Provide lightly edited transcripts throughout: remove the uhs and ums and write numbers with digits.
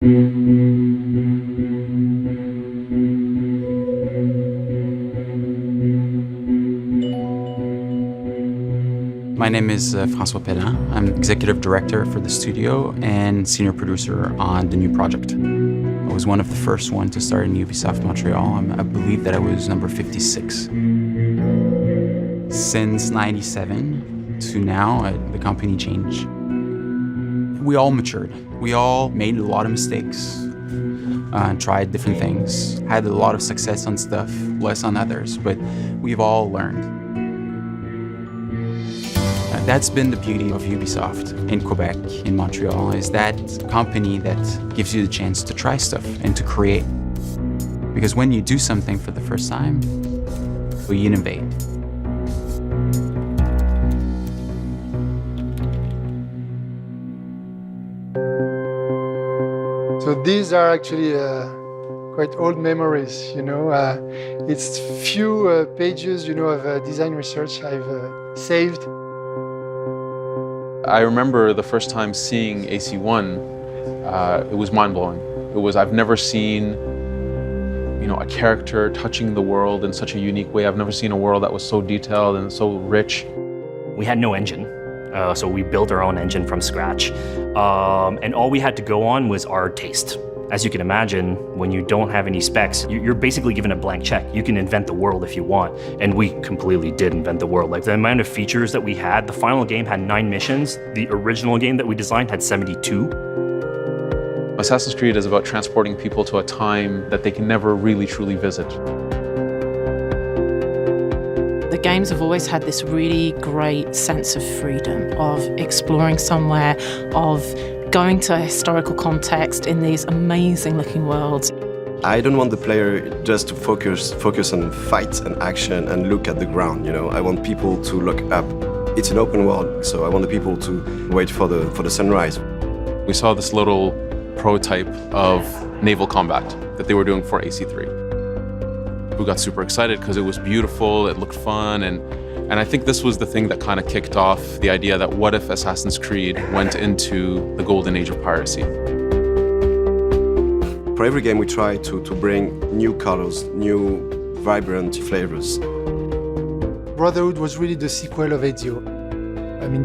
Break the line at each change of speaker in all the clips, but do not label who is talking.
My name is François Pelin. I'm executive director for the studio and senior producer on the new project. I was one of the first ones to start in Ubisoft Montreal. I believe that I was number 56. Since '97 to now, the company changed. We all matured. We all made a lot of mistakes, tried different things, had a lot of success on stuff, less on others, but we've all learned. That's been the beauty of Ubisoft in Quebec, in Montreal, is that company that gives you the chance to try stuff and to create. Because when you do something for the first time, you innovate.
So these are actually quite old memories, It's few pages, of design research I've saved.
I remember the first time seeing AC1, it was mind-blowing. I've never seen, a character touching the world in such a unique way. I've never seen a world that was so detailed and so rich.
We had no engine, so we built our own engine from scratch. And all we had to go on was our taste. As you can imagine, when you don't have any specs, you're basically given a blank check. You can invent the world if you want. And we completely did invent the world. Like the amount of features that we had, the final game had 9 missions. The original game that we designed had 72.
Assassin's Creed is about transporting people to a time that they can never really truly visit.
The games have always had this really great sense of freedom, of exploring somewhere, of going to a historical context in these amazing looking worlds.
I don't want the player just to focus on fight and action and look at the ground, I want people to look up. It's an open world, so I want the people to wait for the sunrise.
We saw this little prototype of naval combat that they were doing for AC3. We got super excited because it was beautiful, it looked fun, and I think this was the thing that kind of kicked off the idea that what if Assassin's Creed went into the golden age of piracy?
For every game we try to bring new colors, new vibrant flavors.
Brotherhood was really the sequel of Ezio.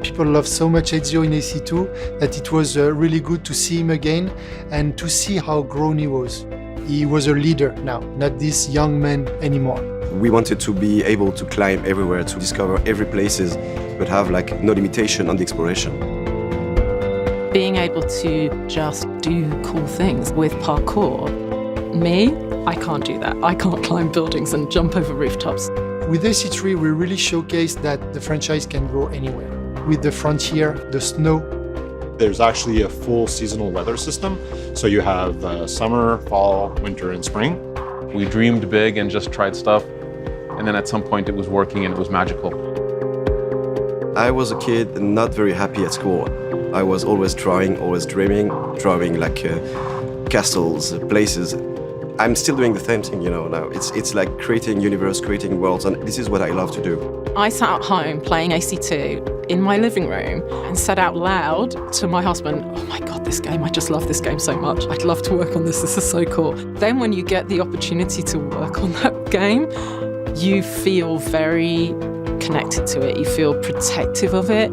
People love so much Ezio in AC2 that it was really good to see him again and to see how grown he was. He was a leader now, not this young man anymore.
We wanted to be able to climb everywhere, to discover every places, but have no limitation on the exploration.
Being able to just do cool things with parkour. Me, I can't do that. I can't climb buildings and jump over rooftops.
With AC3, we really showcased that the franchise can go anywhere. With the frontier, the snow.
There's actually a full seasonal weather system. So you have summer, fall, winter, and spring.
We dreamed big and just tried stuff. And then at some point it was working and it was magical.
I was a kid not very happy at school. I was always drawing, always drawing castles, places. I'm still doing the same thing, now. It's like creating universe, creating worlds, and this is what I love to do.
I sat at home playing AC2 in my living room and said out loud to my husband, "Oh my God, this game, I just love this game so much. I'd love to work on this is so cool." Then when you get the opportunity to work on that game, you feel very connected to it. You feel protective of it.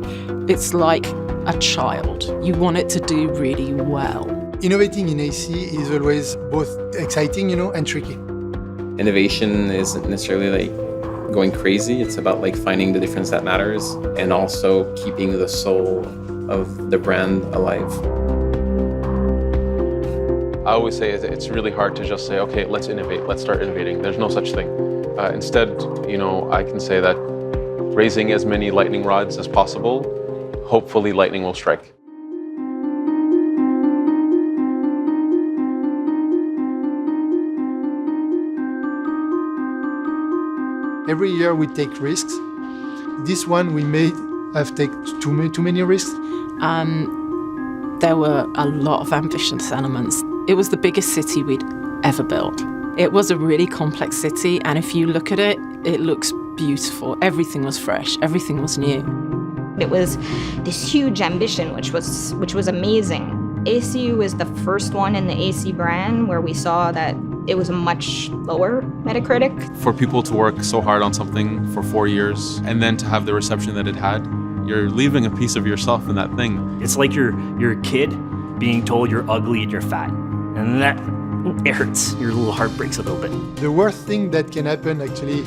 It's like a child. You want it to do really well.
Innovating in AC is always both exciting, and tricky.
Innovation isn't necessarily going crazy. It's about finding the difference that matters and also keeping the soul of the brand alive.
I always say it's really hard to just say, okay, let's innovate, let's start innovating. There's no such thing. Instead, I can say that raising as many lightning rods as possible, hopefully lightning will strike.
Every year we take risks. This one we may have taken too many risks.
There were a lot of ambitious elements. It was the biggest city we'd ever built. It was a really complex city, and if you look at it, it looks beautiful. Everything was fresh, everything was new.
It was this huge ambition, which was amazing. ACU is the first one in the AC brand where we saw that it was a much lower Metacritic.
For people to work so hard on something for 4 years and then to have the reception that it had, you're leaving a piece of yourself in that thing.
It's like you're a kid being told you're ugly and you're fat. And that, it hurts. Your little heart breaks a little bit.
The worst thing that can happen actually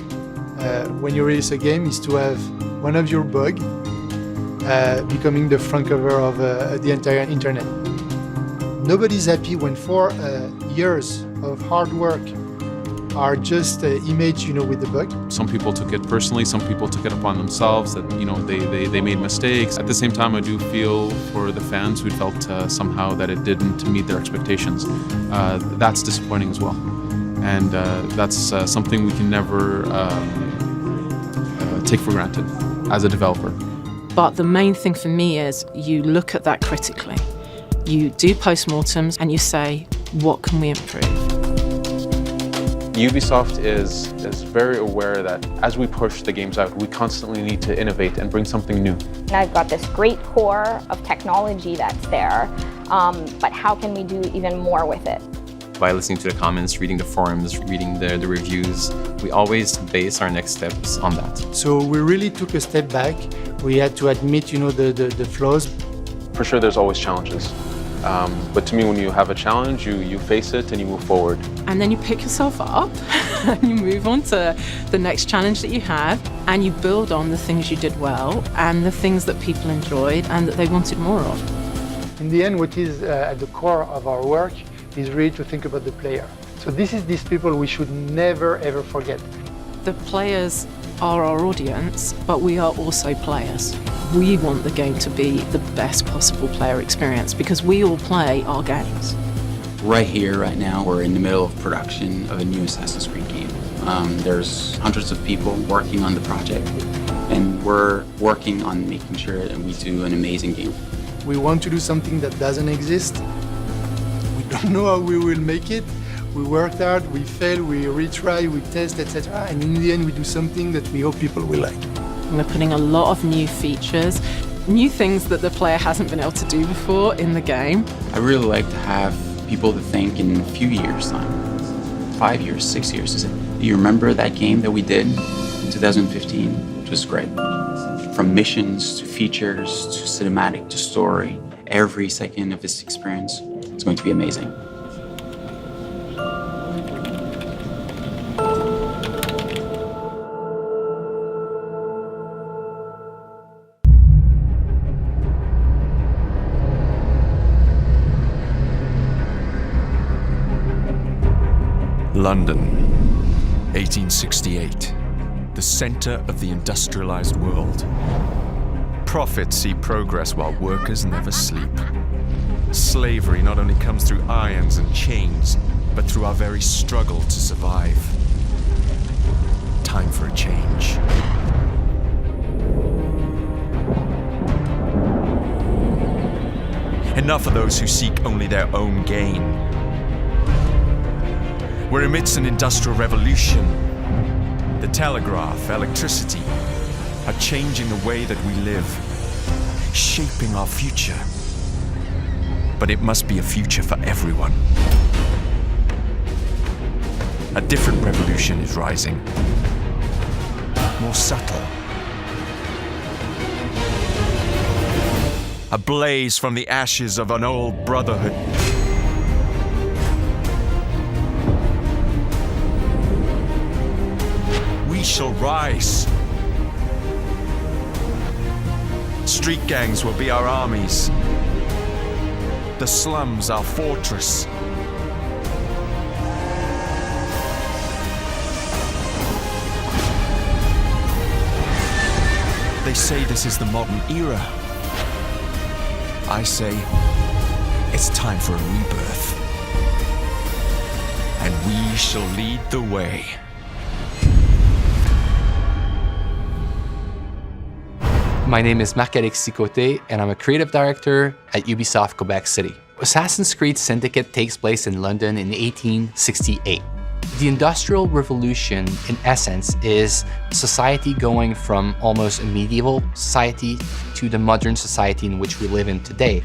when you release a game is to have one of your bugs becoming the front cover of the entire internet. Nobody's happy when 4 years of hard work are just image, with the bug.
Some people took it personally, some people took it upon themselves that, they made mistakes. At the same time, I do feel for the fans who felt somehow that it didn't meet their expectations. That's disappointing as well. And that's something we can never take for granted as a developer.
But the main thing for me is you look at that critically. You do postmortems and you say, what can we improve?
Ubisoft is very aware that as we push the games out, we constantly need to innovate and bring something new.
And I've got this great core of technology that's there, but how can we do even more with it?
By listening to the comments, reading the forums, reading the reviews, we always base our next steps on that.
So we really took a step back. We had to admit, the flaws.
For sure, there's always challenges. But to me, when you have a challenge, you face it and you move forward.
And then you pick yourself up and you move on to the next challenge that you have and you build on the things you did well and the things that people enjoyed and that they wanted more of.
In the end, what is at the core of our work is really to think about the player. So these people we should never ever forget.
The players are our audience, but we are also players. We want the game to be the best possible player experience because we all play our games.
Right here, right now, we're in the middle of production of a new Assassin's Creed game. There's hundreds of people working on the project, and we're working on making sure that we do an amazing game.
We want to do something that doesn't exist. We don't know how we will make it. We worked hard, we fail, we retry, we test, etc. And in the end, we do something that we hope people will like.
We're putting a lot of new features, new things that the player hasn't been able to do before in the game.
I really like to have people to think in a few years' time, 5 years, 6 years, to say, do you remember that game that we did in 2015, which was great? From missions to features to cinematic to story, every second of this experience is going to be amazing.
London, 1868, the center of the industrialized world. Profits see progress while workers never sleep. Slavery not only comes through irons and chains, but through our very struggle to survive. Time for a change. Enough of those who seek only their own gain. We're amidst an industrial revolution. The telegraph, electricity, are changing the way that we live, shaping our future. But it must be a future for everyone. A different revolution is rising, more subtle. A blaze from the ashes of an old brotherhood. We shall rise. Street gangs will be our armies. The slums our fortress. They say this is the modern era. I say it's time for a rebirth. And we shall lead the way.
My name is Marc-Alex Sicoté, and I'm a creative director at Ubisoft Quebec City. Assassin's Creed Syndicate takes place in London in 1868. The Industrial Revolution, in essence, is society going from almost a medieval society to the modern society in which we live in today.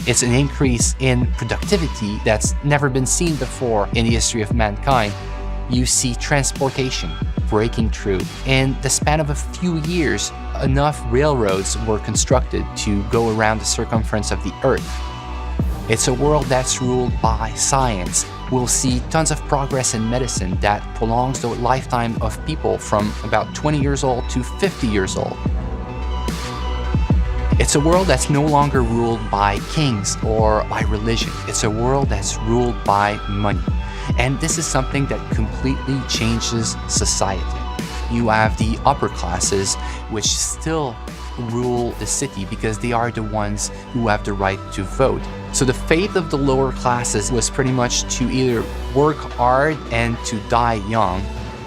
It's an increase in productivity that's never been seen before in the history of mankind. You see transportation breaking through. In the span of a few years, enough railroads were constructed to go around the circumference of the Earth. It's a world that's ruled by science. We'll see tons of progress in medicine that prolongs the lifetime of people from about 20 years old to 50 years old. It's a world that's no longer ruled by kings or by religion. It's a world that's ruled by money. And this is something that completely changes society. You have the upper classes, which still rule the city because they are the ones who have the right to vote. So the fate of the lower classes was pretty much to either work hard and to die young,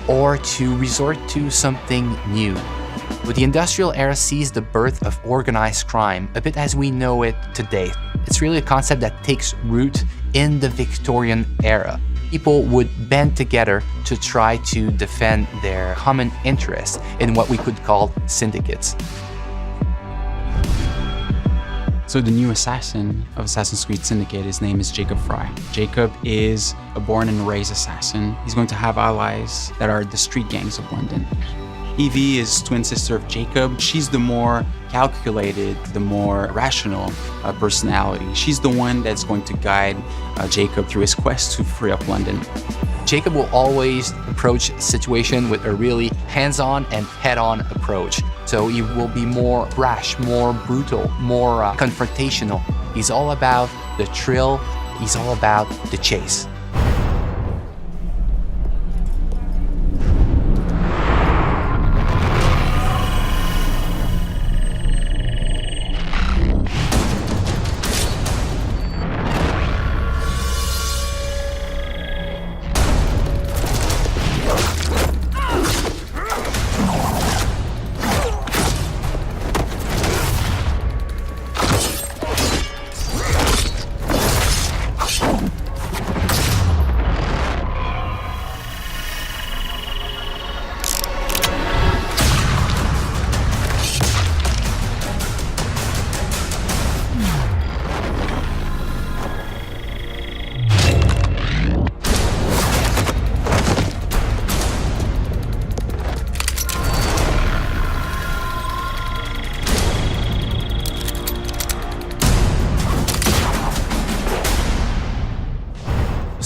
or to resort to something new. But the industrial era sees the birth of organized crime, a bit as we know it today. It's really a concept that takes root in the Victorian era. People would band together to try to defend their common interests in what we could call syndicates.
So the new assassin of Assassin's Creed Syndicate, his name is Jacob Fry. Jacob is a born and raised assassin. He's going to have allies that are the street gangs of London. Evie is twin sister of Jacob. She's the more calculated, the more rational personality. She's the one that's going to guide Jacob through his quest to free up London.
Jacob will always approach a situation with a really hands-on and head-on approach. So he will be more brash, more brutal, more confrontational. He's all about the thrill. He's all about the chase.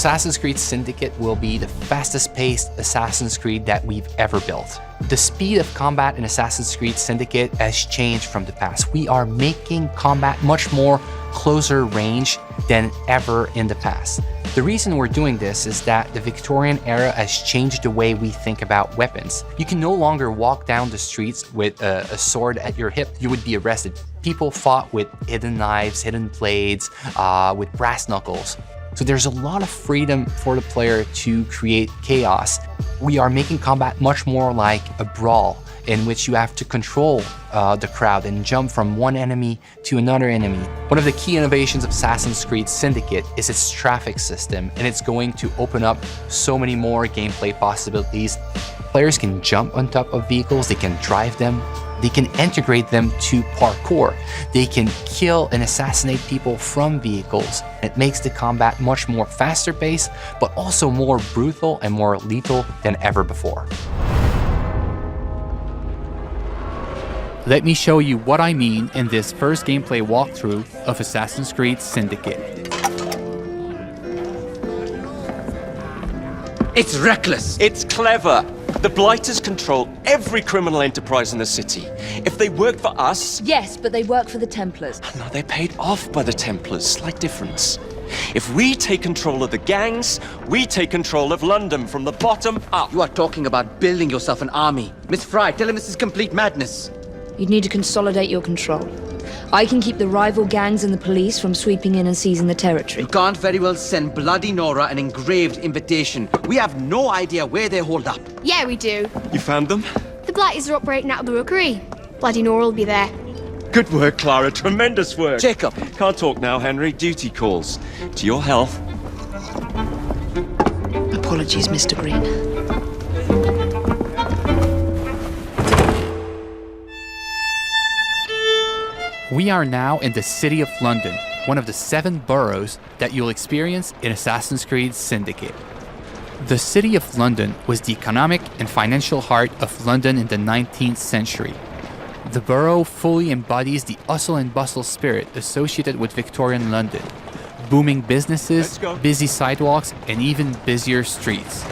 Assassin's Creed Syndicate will be the fastest-paced Assassin's Creed that we've ever built. The speed of combat in Assassin's Creed Syndicate has changed from the past. We are making combat much more closer range than ever in the past. The reason we're doing this is that the Victorian era has changed the way we think about weapons. You can no longer walk down the streets with a sword at your hip. You would be arrested. People fought with hidden knives, hidden blades, with brass knuckles. So there's a lot of freedom for the player to create chaos. We are making combat much more like a brawl in which you have to control the crowd and jump from one enemy to another enemy. One of the key innovations of Assassin's Creed Syndicate is its traffic system, and it's going to open up so many more gameplay possibilities. Players can jump on top of vehicles, they can drive them, they can integrate them to parkour. They can kill and assassinate people from vehicles. It makes the combat much more faster paced, but also more brutal and more lethal than ever before.
Let me show you what I mean in this first gameplay walkthrough of Assassin's Creed Syndicate.
It's reckless.
It's clever. The Blighters control every criminal enterprise in the city. If they worked for us...
Yes, but they work for the Templars.
No, they're paid off by the Templars. Slight difference. If we take control of the gangs, we take control of London from the bottom up.
You are talking about building yourself an army. Miss Fry, tell him this is complete madness.
You'd need to consolidate your control. I can keep the rival gangs and the police from sweeping in and seizing the territory.
You can't very well send Bloody Nora an engraved invitation. We have no idea where they hold up.
Yeah, we do.
You found them?
The Blighters are operating out of the Rookery. Bloody Nora will be there.
Good work, Clara. Tremendous work.
Jacob.
Can't talk now, Henry. Duty calls. To your health.
Apologies, Mr. Green.
We are now in the city of London, one of the 7 boroughs that you'll experience in Assassin's Creed Syndicate. The city of London was the economic and financial heart of London in the 19th century. The borough fully embodies the hustle and bustle spirit associated with Victorian London. Booming businesses, busy sidewalks, and even busier streets.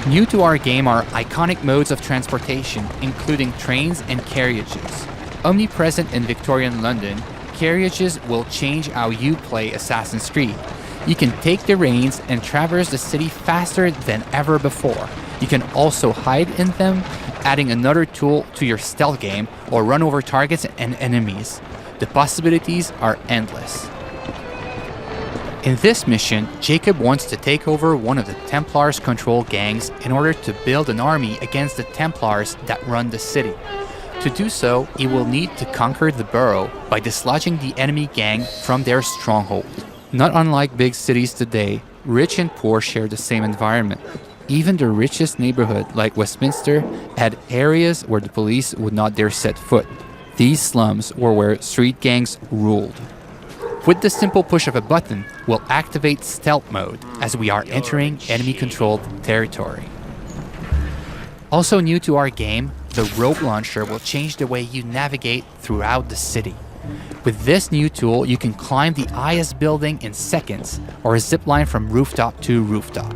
New to our game are iconic modes of transportation, including trains and carriages. Omnipresent in Victorian London, carriages will change how you play Assassin's Creed. You can take the reins and traverse the city faster than ever before. You can also hide in them, adding another tool to your stealth game, or run over targets and enemies. The possibilities are endless. In this mission, Jacob wants to take over one of the Templars' control gangs in order to build an army against the Templars that run the city. To do so, he will need to conquer the borough by dislodging the enemy gang from their stronghold. Not unlike big cities today, rich and poor share the same environment. Even the richest neighborhood, like Westminster, had areas where the police would not dare set foot. These slums were where street gangs ruled. With the simple push of a button, we'll activate stealth mode as we are entering enemy-controlled territory. Also new to our game, the rope launcher will change the way you navigate throughout the city. With this new tool, you can climb the highest building in seconds or zipline from rooftop to rooftop.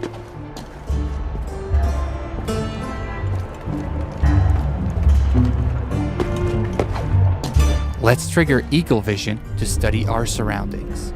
Let's trigger Eagle Vision to study our surroundings.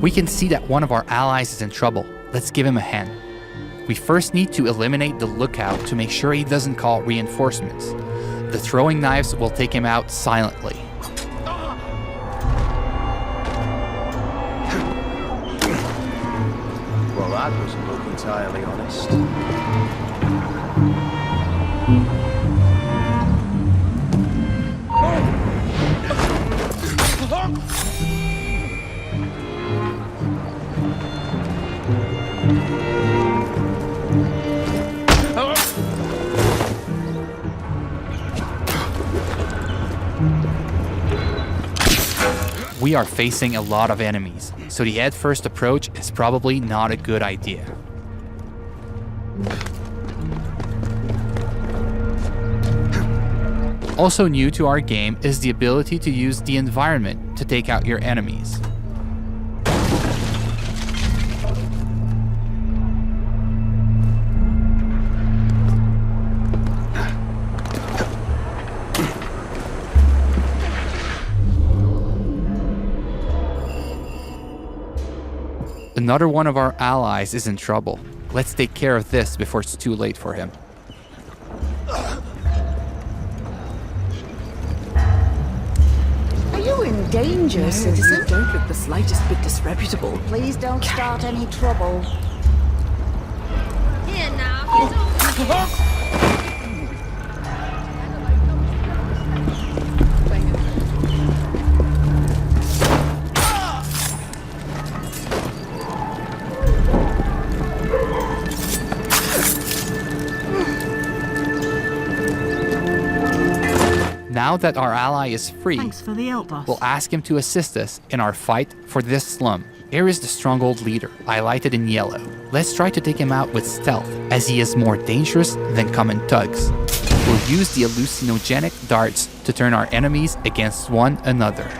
We can see that one of our allies is in trouble. Let's give him a hand. We first need to eliminate the lookout to make sure he doesn't call reinforcements. The throwing knives will take him out silently.
Well, that doesn't look entirely honest.
We are facing a lot of enemies, so the head-first approach is probably not a good idea. Also new to our game is the ability to use the environment to take out your enemies. Another one of our allies is in trouble. Let's take care of this before it's too late for him.
Are you in danger, citizen? Don't look the slightest bit disreputable. Please don't start any trouble. Here now.
Now that our ally is free,
Thanks for the help, boss.
we'll ask him to assist us in our fight for this slum. Here is the stronghold leader, highlighted in yellow. Let's try to take him out with stealth, as he is more dangerous than common thugs. We'll use the hallucinogenic darts to turn our enemies against one another.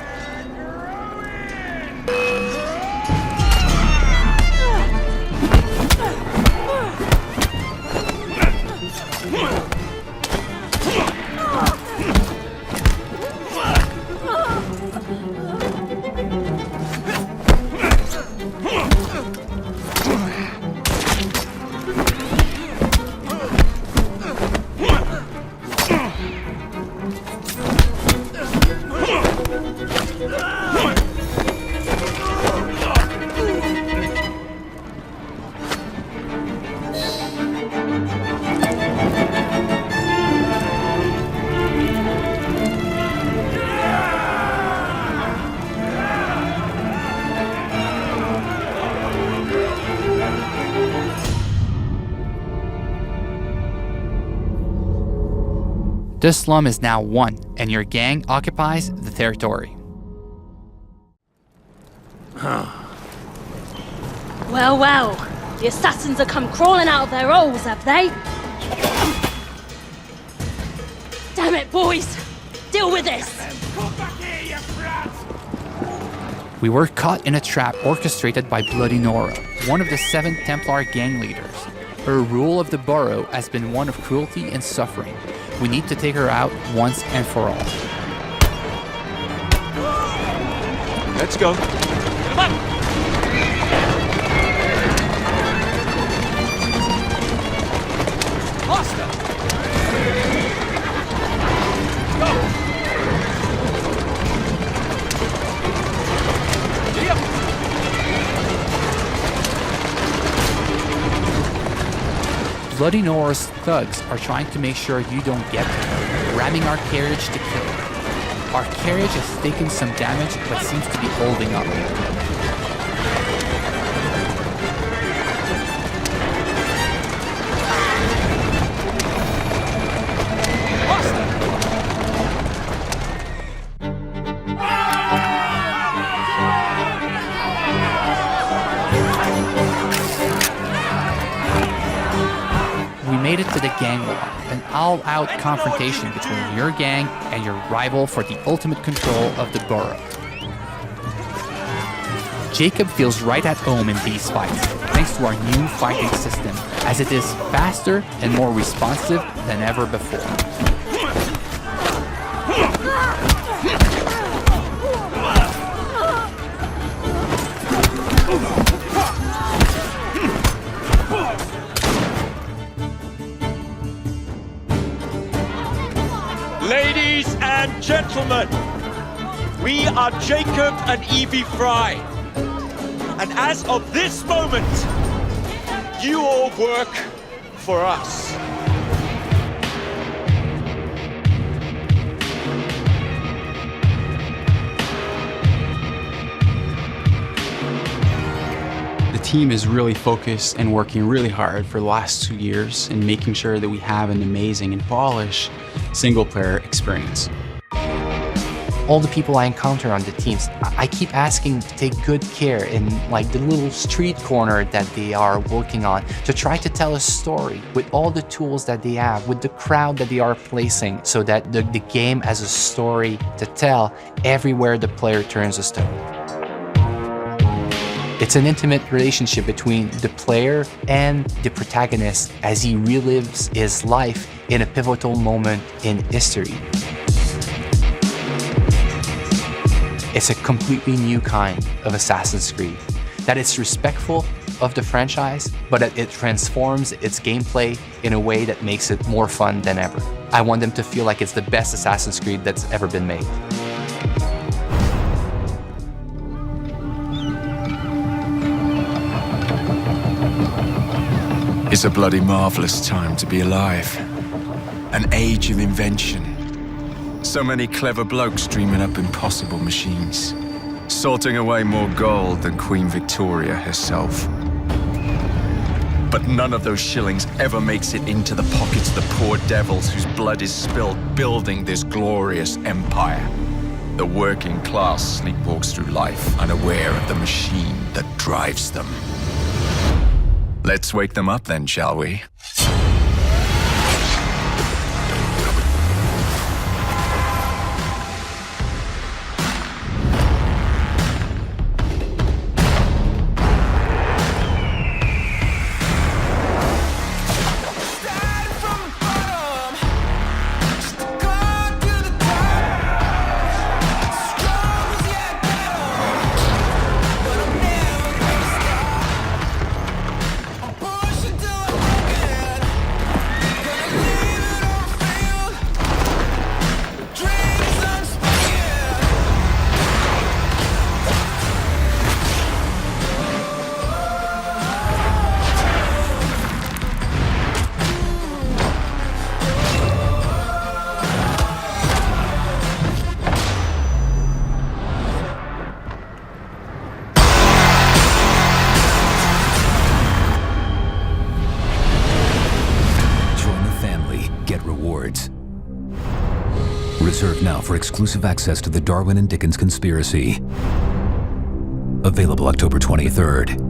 The slum is now won, and your gang occupies the territory.
Well, well, the assassins have come crawling out of their holes, have they? Damn it, boys! Deal with this!
We were caught in a trap orchestrated by Bloody Nora, one of the 7 Templar gang leaders. Her rule of the borough has been one of cruelty and suffering. We need to take her out once and for all.
Let's go. Come on!
Bloody Nora's thugs are trying to make sure you don't get to her, ramming our carriage to kill her. Our carriage has taken some damage but seems to be holding up. We made it to the gang war, an all-out confrontation between your gang and your rival for the ultimate control of the borough. Jacob feels right at home in these fights, thanks to our new fighting system, as it is faster and more responsive than ever before.
Ladies and gentlemen, we are Jacob and Evie Fry. And as of this moment, you all work for us.
The team is really focused and working really hard for the last 2 years in making sure that we have an amazing and polished single-player experience.
All the people I encounter on the teams, I keep asking to take good care in like the little street corner that they are working on, to try to tell a story with all the tools that they have, with the crowd that they are placing, so that the game has a story to tell everywhere the player turns a stone. It's an intimate relationship between the player and the protagonist as he relives his life in a pivotal moment in history. It's a completely new kind of Assassin's Creed, that it's respectful of the franchise, but it transforms its gameplay in a way that makes it more fun than ever. I want them to feel like it's the best Assassin's Creed that's ever been made.
It's a bloody marvelous time to be alive. An age of invention. So many clever blokes dreaming up impossible machines, sorting away more gold than Queen Victoria herself. But none of those shillings ever makes it into the pockets of the poor devils whose blood is spilled building this glorious empire. The working class sleepwalks through life unaware of the machine that drives them. Let's wake them up then, shall we?
Get rewards. Reserve now for exclusive access to the Darwin and Dickens Conspiracy. Available October 23rd.